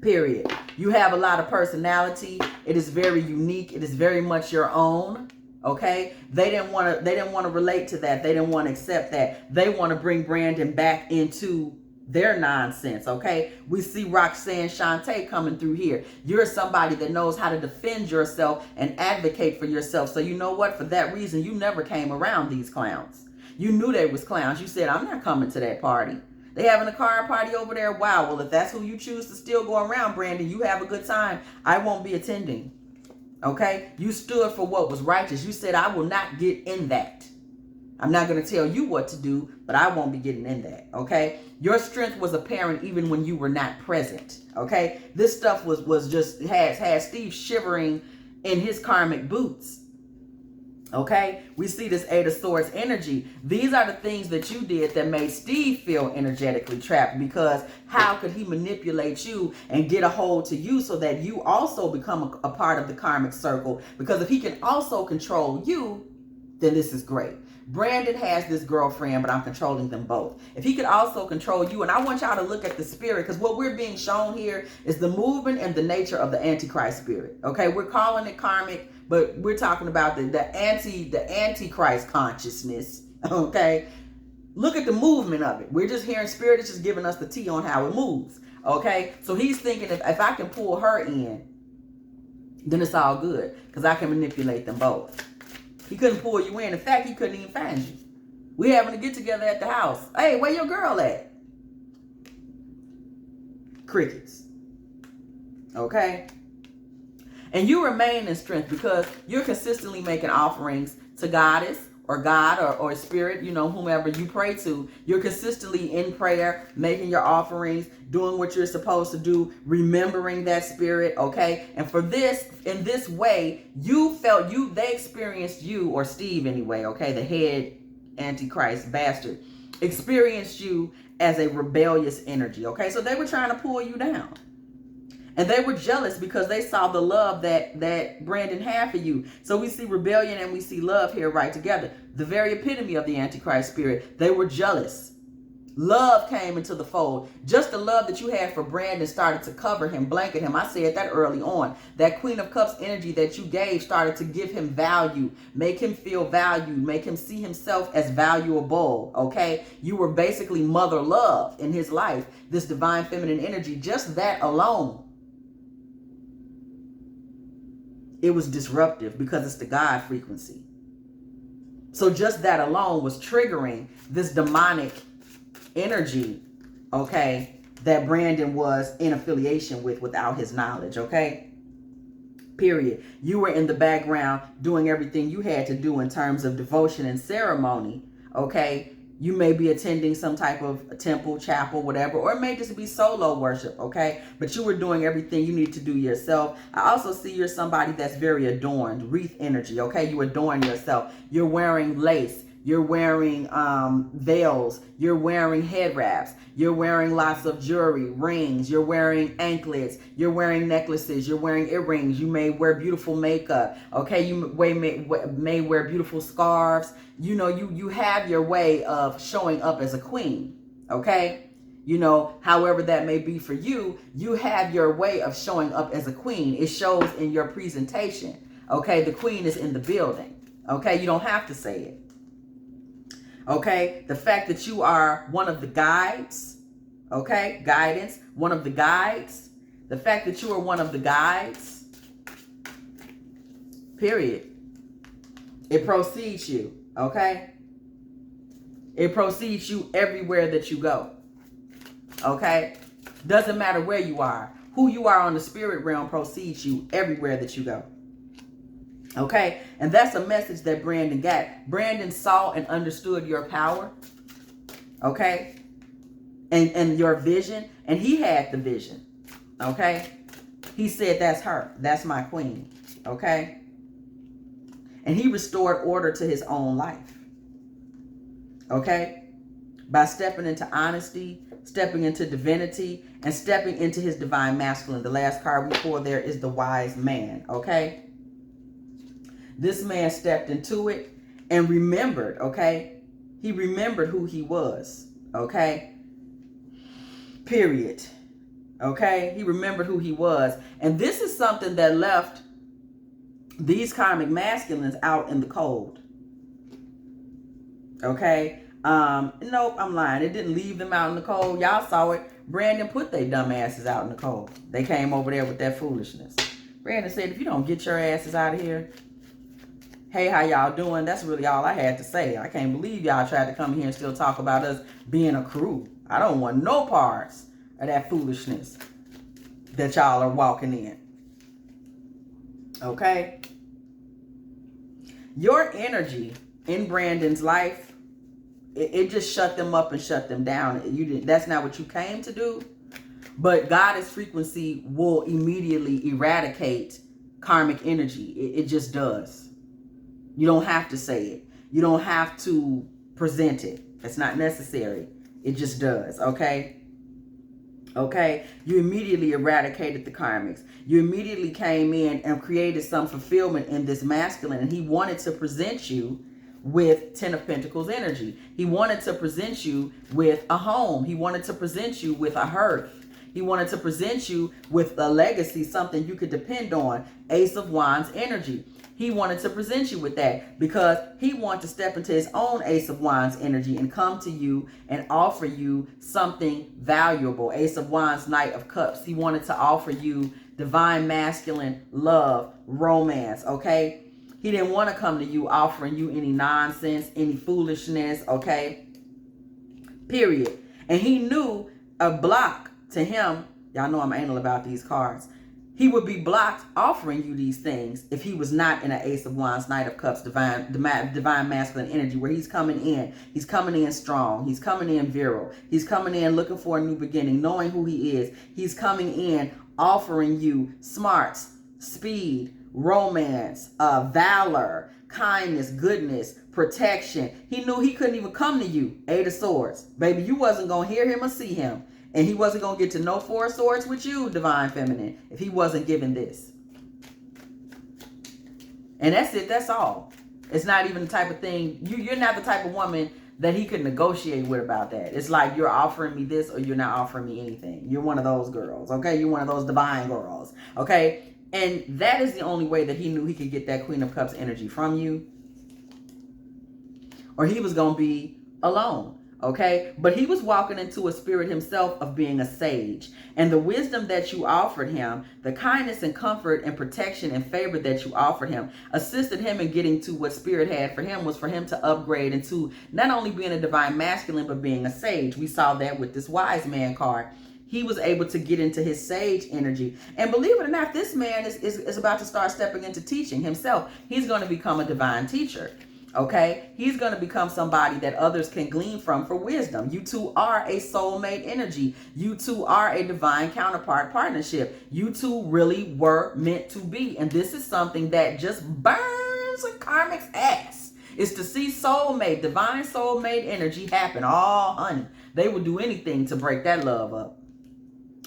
Period. You have a lot of personality. It is very unique. It is very much your own, okay? They didn't want to relate to that. They didn't want to accept that. They want to bring Brandon back into their nonsense, okay? We see Roxanne Shante coming through here. You're somebody that knows how to defend yourself and advocate for yourself. So you know what? For that reason, you never came around these clowns. You knew they was clowns. You said, I'm not coming to that party. They having a car party over there. Wow. Well, if that's who you choose to still go around, Brandon, you have a good time. I won't be attending. Okay? You stood for what was righteous. You said, I will not get in that. I'm not going to tell you what to do, but I won't be getting in that, okay? Your strength was apparent even when you were not present, okay? This stuff was just, had Steve shivering in his karmic boots, okay? We see this Eight of Swords energy. These are the things that you did that made Steve feel energetically trapped, because how could he manipulate you and get a hold to you so that you also become a part of the karmic circle? Because if he can also control you, then this is great. Brandon has this girlfriend, but I'm controlling them both. If he could also control you, and I want y'all to look at the spirit, because what we're being shown here is the movement and the nature of the Antichrist spirit. Okay, we're calling it karmic, but we're talking about the Antichrist consciousness. Okay, look at the movement of it. We're just hearing spirit is just giving us the tea on how it moves. Okay, so he's thinking if I can pull her in, then it's all good, because I can manipulate them both. He couldn't pull you in. In fact, he couldn't even find you. We having to get together at the house. Hey, where your girl at? Crickets. Okay? And you remain in strength because you're consistently making offerings to Goddess or God or Spirit, you know, whomever you pray to. You're consistently in prayer, making your offerings, doing what you're supposed to do, remembering that spirit, okay? And for this, in this way, they experienced you, or Steve anyway, okay, the head Antichrist bastard, experienced you as a rebellious energy, okay? So they were trying to pull you down. And they were jealous because they saw the love that Brandon had for you. So we see rebellion and we see love here right together. The very epitome of the Antichrist spirit. They were jealous. Love came into the fold. Just the love that you had for Brandon started to cover him, blanket him. I said that early on. That Queen of Cups energy that you gave started to give him value, make him feel valued, make him see himself as valuable, okay? You were basically mother love in his life, this divine feminine energy. Just that alone. It was disruptive because it's the God frequency. So just that alone was triggering this demonic energy, okay, that Brandon was in affiliation with without his knowledge, okay? Period. You were in the background doing everything you had to do in terms of devotion and ceremony, okay? You may be attending some type of temple, chapel, whatever, or it may just be solo worship, okay? But you were doing everything you need to do yourself. I also see you're somebody that's very adorned, wreath energy, okay? You adorn yourself. You're wearing lace. You're wearing veils. You're wearing head wraps. You're wearing lots of jewelry, rings. You're wearing anklets. You're wearing necklaces. You're wearing earrings. You may wear beautiful makeup. Okay, you may wear beautiful scarves. You know, you have your way of showing up as a queen. Okay, you know, however that may be for you, you have your way of showing up as a queen. It shows in your presentation. Okay, the queen is in the building. Okay, you don't have to say it. Okay, the fact that you are one of the guides, okay, guidance, one of the guides, the fact that you are one of the guides, period. It precedes you, okay? It precedes you everywhere that you go, okay? Doesn't matter where you are. Who you are on the spirit realm precedes you everywhere that you go. Okay, and that's a message that Brandon got. Brandon saw and understood your power, okay, and your vision, and he had the vision, okay. He said, that's her, that's my queen, okay, and he restored order to his own life, okay, by stepping into honesty, stepping into divinity, and stepping into his divine masculine. The last card we pulled there is the wise man, okay. This man stepped into it and remembered, okay? He remembered who he was, okay? Period. Okay? He remembered who he was. And this is something that left these karmic masculines out in the cold. Okay? Nope, I'm lying. It didn't leave them out in the cold. Y'all saw it. Brandon put their dumb asses out in the cold. They came over there with that foolishness. Brandon said, if you don't get your asses out of here, hey, how y'all doing? That's really all I had to say. I can't believe y'all tried to come here and still talk about us being a crew. I don't want no parts of that foolishness that y'all are walking in. Okay? Your energy in Brandon's life, it just shut them up and shut them down. That's not what you came to do. But Goddess frequency will immediately eradicate karmic energy. It just does. You don't have to say it. You don't have to present it. It's not necessary. It just does, okay? Okay? You immediately eradicated the karmics. You immediately came in and created some fulfillment in this masculine, and he wanted to present you with 10 of Pentacles energy. He wanted to present you with a home. He wanted to present you with a hearth. He wanted to present you with a legacy, something you could depend on. Ace of Wands energy. He wanted to present you with that because he wanted to step into his own Ace of Wands energy and come to you and offer you something valuable. Ace of Wands, Knight of Cups. He wanted to offer you divine masculine love, romance, okay? He didn't want to come to you offering you any nonsense, any foolishness, okay? Period. And he knew a block to him, y'all know I'm anal about these cards, he would be blocked offering you these things if he was not in an Ace of Wands, Knight of Cups, divine masculine energy, where he's coming in. He's coming in strong. He's coming in virile. He's coming in looking for a new beginning, knowing who he is. He's coming in offering you smarts, speed, romance, valor, kindness, goodness, protection. He knew he couldn't even come to you. Eight of Swords. Baby, you wasn't going to hear him or see him. And he wasn't going to get to know Four of Swords with you, Divine Feminine, if he wasn't given this. And that's it. That's all. It's not even the type of thing. You're not the type of woman that he could negotiate with about that. It's like, you're offering me this or you're not offering me anything. You're one of those girls, okay? You're one of those divine girls, okay? And that is the only way that he knew he could get that Queen of Cups energy from you. Or he was going to be alone. Okay, but he was walking into a spirit himself of being a sage. And the wisdom that you offered him, the kindness and comfort and protection and favor that you offered him, assisted him in getting to what spirit had for him, was for him to upgrade into not only being a divine masculine, but being a sage. We saw that with this wise man card. he was able to get into his sage energy. And believe it or not, this man is about to start stepping into teaching himself. He's going to become a divine teacher. Okay, he's going to become somebody that others can glean from for wisdom. You two are a soulmate energy. You two are a divine counterpart partnership. You two really were meant to be. And this is something that just burns a karmic's ass. Is to see soulmate, divine soulmate energy happen. Oh, honey, they would do anything to break that love up.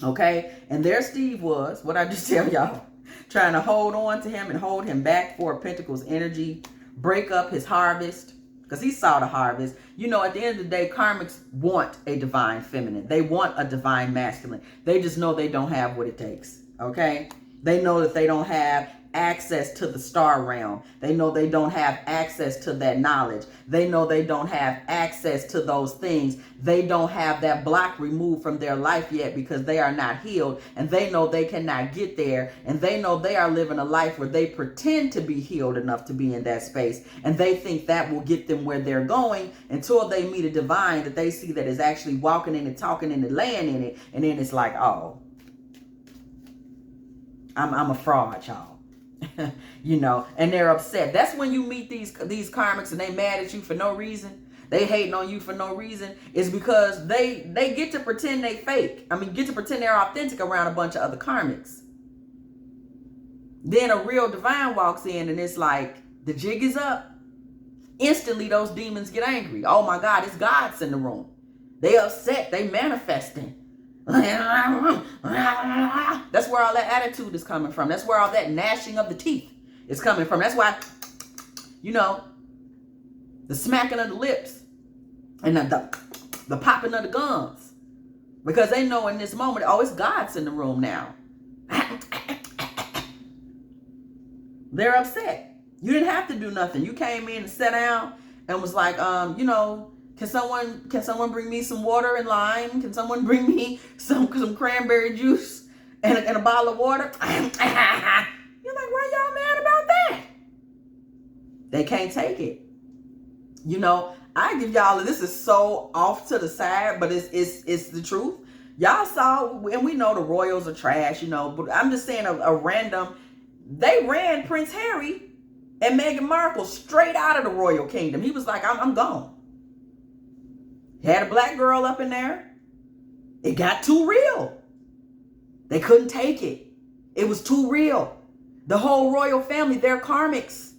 Okay, and there Steve was, what I just tell y'all, trying to hold on to him and hold him back for Pentacles energy. Break up his harvest, because he saw the harvest. You know, at the end of the day, karmics want a divine feminine. They want a divine masculine. They just know they don't have what it takes. Okay, they know that they don't have access to the star realm. They know they don't have access to that knowledge. They know they don't have access to those things. They don't have that block removed from their life yet because they are not healed, and they know they cannot get there, and they know they are living a life where they pretend to be healed enough to be in that space, and they think that will get them where they're going until they meet a divine that they see that is actually walking in it, talking in it, laying in it, and then it's like, oh, I'm a fraud, y'all. You know, and they're upset. That's when you meet these karmics and they mad at you for no reason. They hating on you for no reason. It's because they get to pretend they fake. I mean, get to pretend they're authentic around a bunch of other karmics. Then a real divine walks in and it's like, the jig is up. Instantly, those demons get angry. Oh my God, it's God's in the room. They upset. They manifesting. That's where all that attitude is coming from. That's where all that gnashing of the teeth is coming from. That's why, you know, the smacking of the lips and the popping of the gums. Because they know in this moment, oh, it's God's in the room now. They're upset. You didn't have to do nothing. You came in and sat down and was like, you know, Can someone bring me some water and lime? Can someone bring me some cranberry juice and a bottle of water? You're like, why y'all mad about that? They can't take it. You know, I give y'all, this is so off to the side, but it's the truth. Y'all saw, and we know the royals are trash, you know, but I'm just saying a random, they ran Prince Harry and Meghan Markle straight out of the royal kingdom. He was like, I'm gone. Had a black girl up in there. It got too real. They couldn't take it. It was too real. The whole royal family, they're karmics.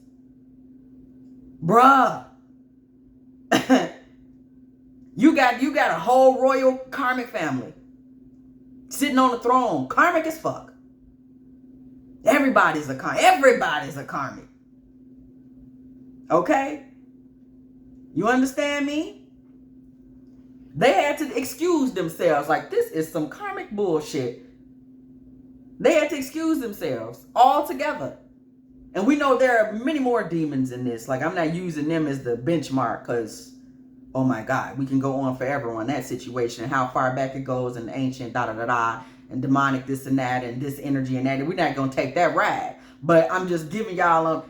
Bruh. You got a whole royal karmic family sitting on the throne. Karmic as fuck. Everybody's a karmic. Okay? You understand me? They had to excuse themselves. Like, this is some karmic bullshit. They had to excuse themselves altogether. And we know there are many more demons in this. Like, I'm not using them as the benchmark because, oh my God, we can go on forever on that situation and how far back it goes and ancient da-da-da-da and demonic this and that and this energy and that. And we're not going to take that ride. But I'm just giving y'all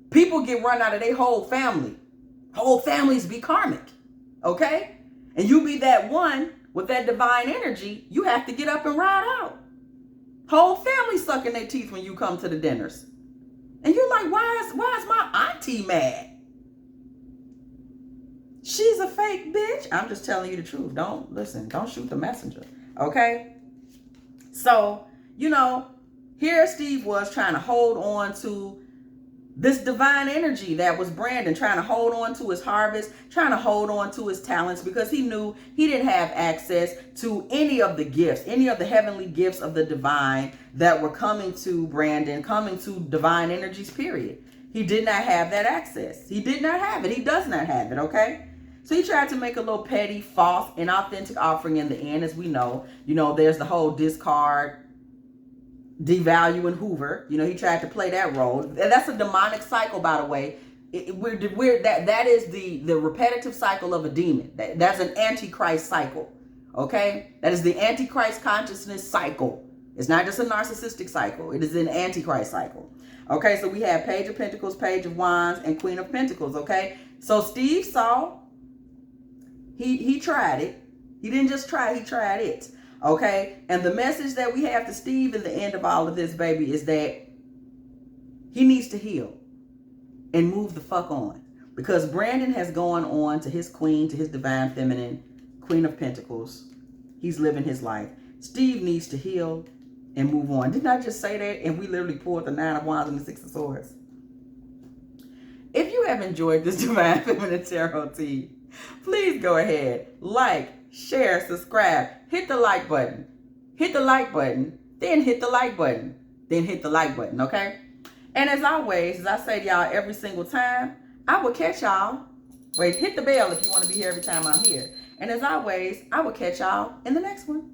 people get run out of their whole family. Whole families be karmic. Okay? And you be that one with that divine energy, you have to get up and ride out. Whole family sucking their teeth when you come to the dinners. And you're like, why is my auntie mad? She's a fake bitch. I'm just telling you the truth. Don't shoot the messenger. Okay? So, you know, here Steve was trying to hold on to this divine energy that was Brandon, trying to hold on to his harvest, trying to hold on to his talents because he knew he didn't have access to any of the gifts, any of the heavenly gifts of the divine that were coming to Brandon, coming to divine energies, period. He did not have that access. He did not have it. He does not have it, okay? So he tried to make a little petty, false, inauthentic offering in the end, as we know. You know, there's the whole discard, devalue, and hoover. You know, he tried to play that role. And that's a demonic cycle, by the way. That is the repetitive cycle of a demon. That's an antichrist cycle. Okay? That is the antichrist consciousness cycle. It's not just a narcissistic cycle. It is an antichrist cycle. Okay, so we have Page of Pentacles, Page of Wands, and Queen of Pentacles. Okay? So Steve saw, he tried it. He didn't just try, he tried it. Okay? And the message that we have to Steve in the end of all of this, baby, is that he needs to heal and move the fuck on. Because Brandon has gone on to his queen, to his divine feminine, Queen of Pentacles. He's living his life. Steve needs to heal and move on. Didn't I just say that? And we literally pulled the 9 of Wands and the 6 of Swords. If you have enjoyed this Divine Feminine Tarot tea, please go ahead, like, share, subscribe, hit the like button. Hit the like button, then hit the like button, then hit the like button, okay? And as always, as I say to y'all every single time, I will catch y'all. Wait, hit the bell if you want to be here every time I'm here. And as always, I will catch y'all in the next one.